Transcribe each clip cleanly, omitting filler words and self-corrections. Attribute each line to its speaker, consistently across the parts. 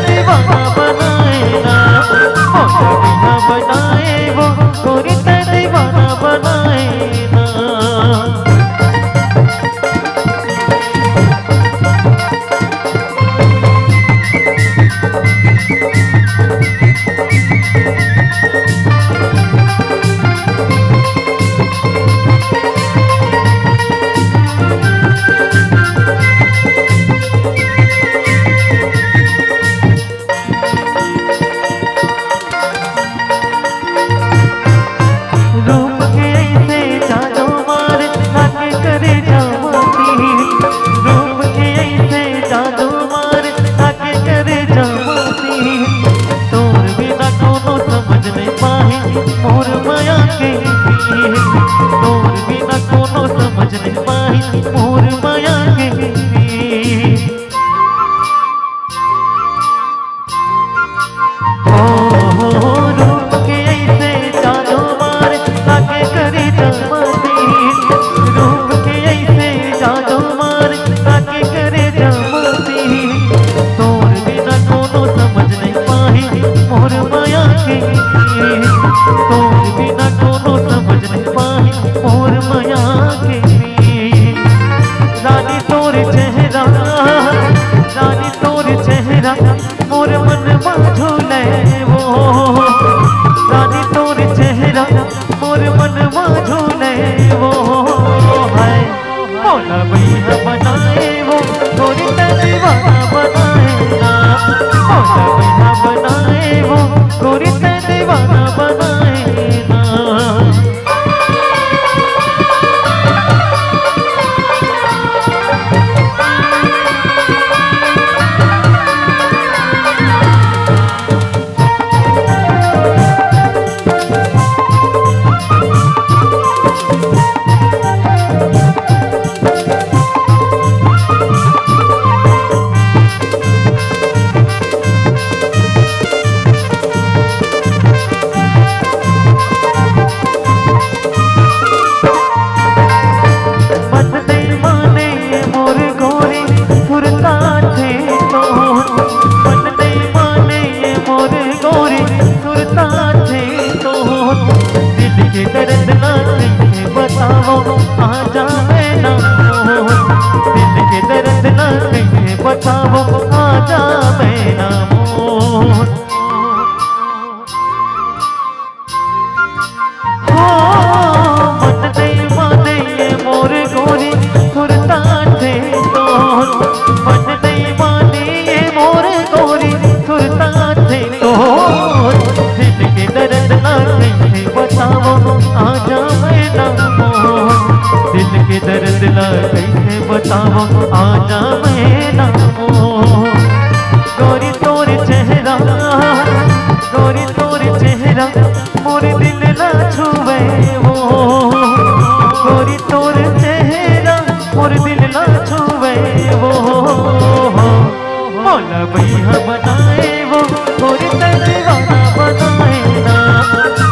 Speaker 1: दीवाना बनाए ना, मौला बनाए वो गोरी ते दीवाना बनाए ना। मोर माया के तोर बिना कोनो समझ नहीं पाई मोर माया के रूप के ऐसे जादू मार ताके करे जमाती, रूप के ऐसे जादू मार ताके करे जमाती, तोर बिना कोनो समझ नहीं पाई मोर माया के, तोर बिना कोनो समझ नहीं पाई मोर माया के। रानी तोर चेहरा, रानी तोर चेहरा मोर मन झूले वो, रानी तोर चेहरा मोर मन झूले वो है। मौला भैया बनाए वो गोरी ते दीवाना बनाए ना, मौला भैया बनाए वो गोरी ते दीवाना बनाए ना। दर्द ना कैसे बताओ आ जाए ना, दिल के दर्द ना कैसे बताओ आ जाए ना। मन दे माने ये मोर गोरी सुरता थे तो, मन दे माने ये मोर गोरी सुरता थे तो, दिल के दर्द ना कैसे बताओ आ जाए ना, दिल के दर्द ना कैसे बताओ आ जाए ना। गोरी तोर चेहरा, गोरी तोर चेहरा मोर दिल ना छुए वो, गोरी तोर चेहरा मोर दिल ना छुए वो। मौला भैया बनाए वो गोरी ते दीवाना बनाए ना,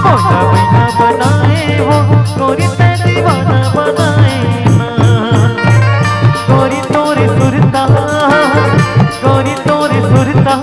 Speaker 1: मौला भैया बनाए वो गोरी ते दीवाना बनाए ना। गोरी तोरे सुरता, गोरी तोरे सुरता